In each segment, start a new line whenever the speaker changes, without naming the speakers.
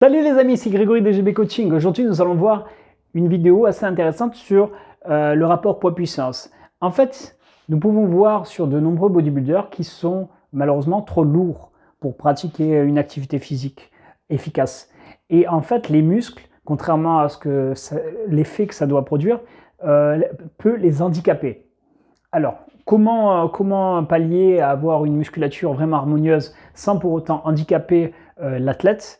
Salut les amis, c'est Grégory de GB Coaching. Aujourd'hui, nous allons voir une vidéo assez intéressante sur le rapport poids-puissance. En fait, nous pouvons voir sur de nombreux bodybuilders qui sont malheureusement trop lourds pour pratiquer une activité physique efficace. Et en fait, les muscles, contrairement à l'effet que ça doit produire, peut les handicaper. Alors, comment pallier à avoir une musculature vraiment harmonieuse sans pour autant handicaper l'athlète?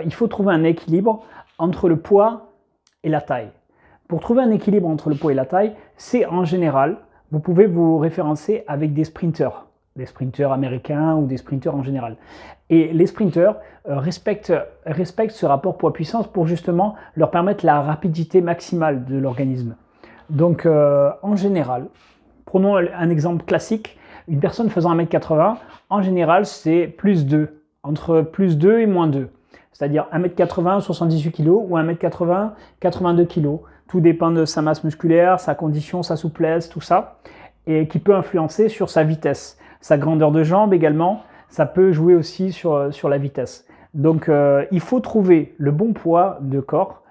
Il faut trouver un équilibre entre le poids et la taille. Pour trouver un équilibre entre le poids et la taille, c'est en général, vous pouvez vous référencer avec des sprinters américains ou des sprinters en général. Et les sprinters respectent ce rapport poids-puissance pour justement leur permettre la rapidité maximale de l'organisme. Donc en général, prenons un exemple classique, une personne faisant 1m80, en général c'est plus 2, entre plus 2 et moins 2. C'est-à-dire 1m80, 78 kg ou 1m80, 82 kg. Tout dépend de sa masse musculaire, sa condition, sa souplesse, tout ça, et qui peut influencer sur sa vitesse. Sa grandeur de jambe également, ça peut jouer aussi sur la vitesse. Donc il faut trouver le bon poids de corps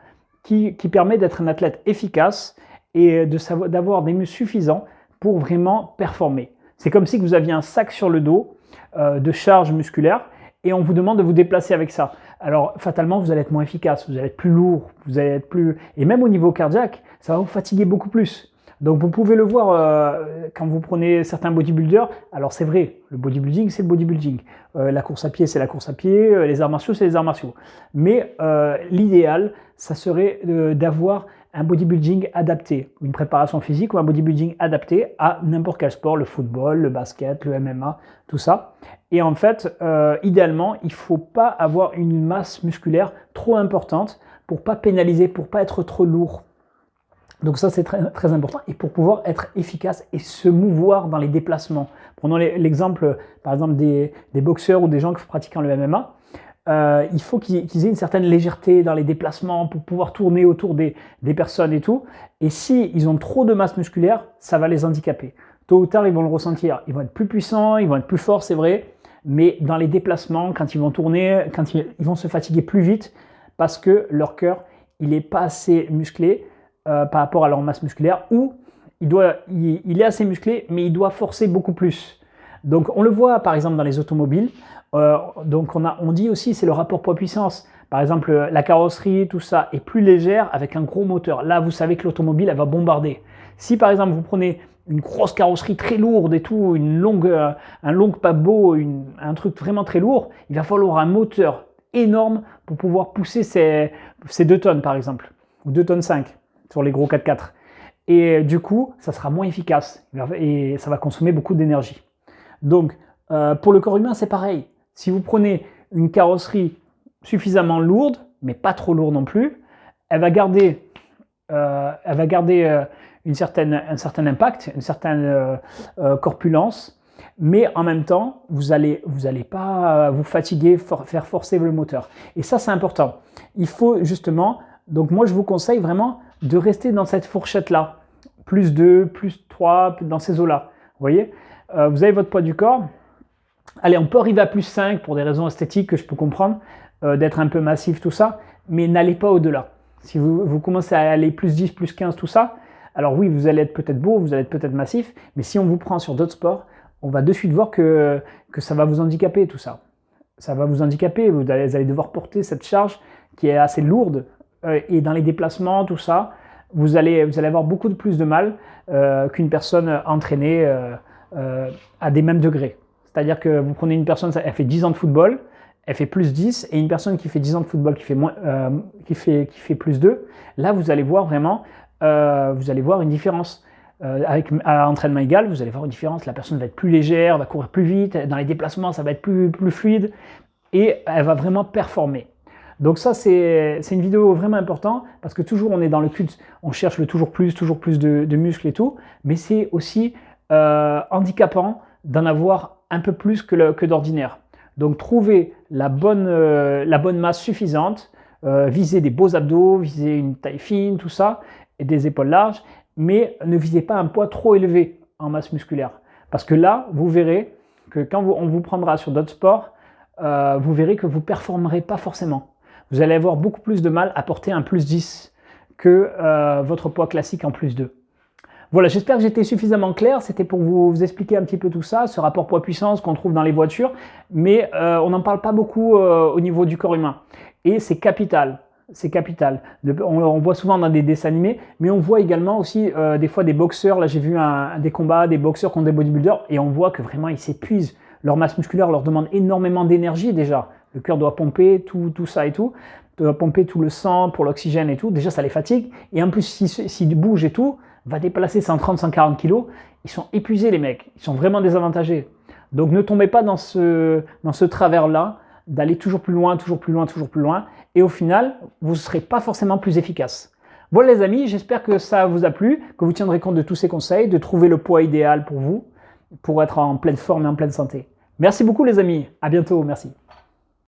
qui permet d'être un athlète efficace et d'avoir des muscles suffisants pour vraiment performer. C'est comme si vous aviez un sac sur le dos de charge musculaire et on vous demande de vous déplacer avec ça. Alors fatalement, vous allez être moins efficace, vous allez être plus lourd, vous allez être plus... Et même au niveau cardiaque, ça va vous fatiguer beaucoup plus. Donc vous pouvez le voir quand vous prenez certains bodybuilders. Alors c'est vrai, le bodybuilding, c'est le bodybuilding. La course à pied, c'est la course à pied. Les arts martiaux, c'est les arts martiaux. Mais l'idéal, ça serait d'avoir un bodybuilding adapté, une préparation physique ou un bodybuilding adapté à n'importe quel sport, le football, le basket, le MMA, tout ça. Et en fait, idéalement, il ne faut pas avoir une masse musculaire trop importante pour ne pas pénaliser, pour ne pas être trop lourd. Donc ça, c'est très, très important. Et pour pouvoir être efficace et se mouvoir dans les déplacements. Prenons l'exemple, par exemple, des boxeurs ou des gens qui pratiquent le MMA. Il faut qu'ils aient une certaine légèreté dans les déplacements pour pouvoir tourner autour des personnes et tout. Et si ils ont trop de masse musculaire, ça va les handicaper. Tôt ou tard, ils vont le ressentir. Ils vont être plus puissants, ils vont être plus forts, c'est vrai. Mais dans les déplacements, quand ils vont tourner, ils vont se fatiguer plus vite parce que leur cœur, il n'est pas assez musclé par rapport à leur masse musculaire, ou il est assez musclé, mais il doit forcer beaucoup plus. Donc on le voit par exemple dans les automobiles. Donc on dit aussi c'est le rapport poids-puissance. Par exemple la carrosserie, tout ça est plus légère avec un gros moteur. Là vous savez que l'automobile elle va bombarder. Si par exemple vous prenez une grosse carrosserie très lourde et tout, un long paquebot, un truc vraiment très lourd, il va falloir un moteur énorme pour pouvoir pousser ces 2 tonnes par exemple, ou 2 tonnes 5 sur les gros 4x4. Et du coup, ça sera moins efficace et ça va consommer beaucoup d'énergie. Donc, pour le corps humain, c'est pareil. Si vous prenez une carrosserie suffisamment lourde, mais pas trop lourde non plus, elle va garder un certain impact, une certaine corpulence, mais en même temps, vous allez pas vous fatiguer, faire forcer le moteur. Et ça, c'est important. Il faut justement, donc moi, je vous conseille vraiment de rester dans cette fourchette-là, plus 2, plus 3, dans ces eaux-là. Vous voyez, vous avez votre poids du corps. Allez, on peut arriver à plus 5 pour des raisons esthétiques que je peux comprendre, d'être un peu massif, tout ça, mais n'allez pas au-delà. Si vous commencez à aller plus 10, plus 15, tout ça, alors oui, vous allez être peut-être beau, vous allez être peut-être massif, mais si on vous prend sur d'autres sports, on va de suite voir que ça va vous handicaper, tout ça. Ça va vous handicaper, vous allez devoir porter cette charge qui est assez lourde, et dans les déplacements, tout ça, vous allez avoir beaucoup plus de mal qu'une personne entraînée à des mêmes degrés. C'est-à-dire que vous prenez une personne, elle fait 10 ans de football, elle fait plus 10, et une personne qui fait 10 ans de football, qui fait plus 2, là vous allez voir vraiment, vous allez voir une différence. Avec un entraînement égal, vous allez voir une différence. La personne va être plus légère, va courir plus vite, dans les déplacements, ça va être plus fluide, et elle va vraiment performer. Donc ça, c'est une vidéo vraiment importante, parce que toujours on est dans le culte, on cherche le toujours plus de muscles et tout, mais c'est aussi handicapant d'en avoir un peu plus que d'ordinaire. Donc trouvez la bonne masse suffisante, visez des beaux abdos, visez une taille fine, tout ça, et des épaules larges, mais ne visez pas un poids trop élevé en masse musculaire. Parce que là, vous verrez que quand on vous prendra sur d'autres sports, vous verrez que vous ne performerez pas forcément. vous allez avoir beaucoup plus de mal à porter un plus 10 que votre poids classique en plus 2. Voilà, j'espère que j'étais suffisamment clair. C'était pour vous expliquer un petit peu tout ça, ce rapport poids-puissance qu'on trouve dans les voitures, mais on n'en parle pas beaucoup au niveau du corps humain. Et c'est capital. C'est capital. On voit souvent dans des dessins animés, mais on voit également aussi des fois des boxeurs. Là, j'ai vu des combats, des boxeurs contre des bodybuilders, et on voit que vraiment ils s'épuisent. Leur masse musculaire leur demande énormément d'énergie déjà. Le cœur doit pomper tout ça et tout, doit pomper tout le sang pour l'oxygène et tout. Déjà, ça les fatigue. Et en plus, s'ils bougent et tout, va déplacer 130-140 kg, ils sont épuisés les mecs. Ils sont vraiment désavantagés. Donc ne tombez pas dans ce travers-là, d'aller toujours plus loin, toujours plus loin, toujours plus loin, et au final, vous ne serez pas forcément plus efficace. Voilà les amis, j'espère que ça vous a plu, que vous tiendrez compte de tous ces conseils, de trouver le poids idéal pour vous, pour être en pleine forme et en pleine santé. Merci beaucoup les amis, à bientôt, merci.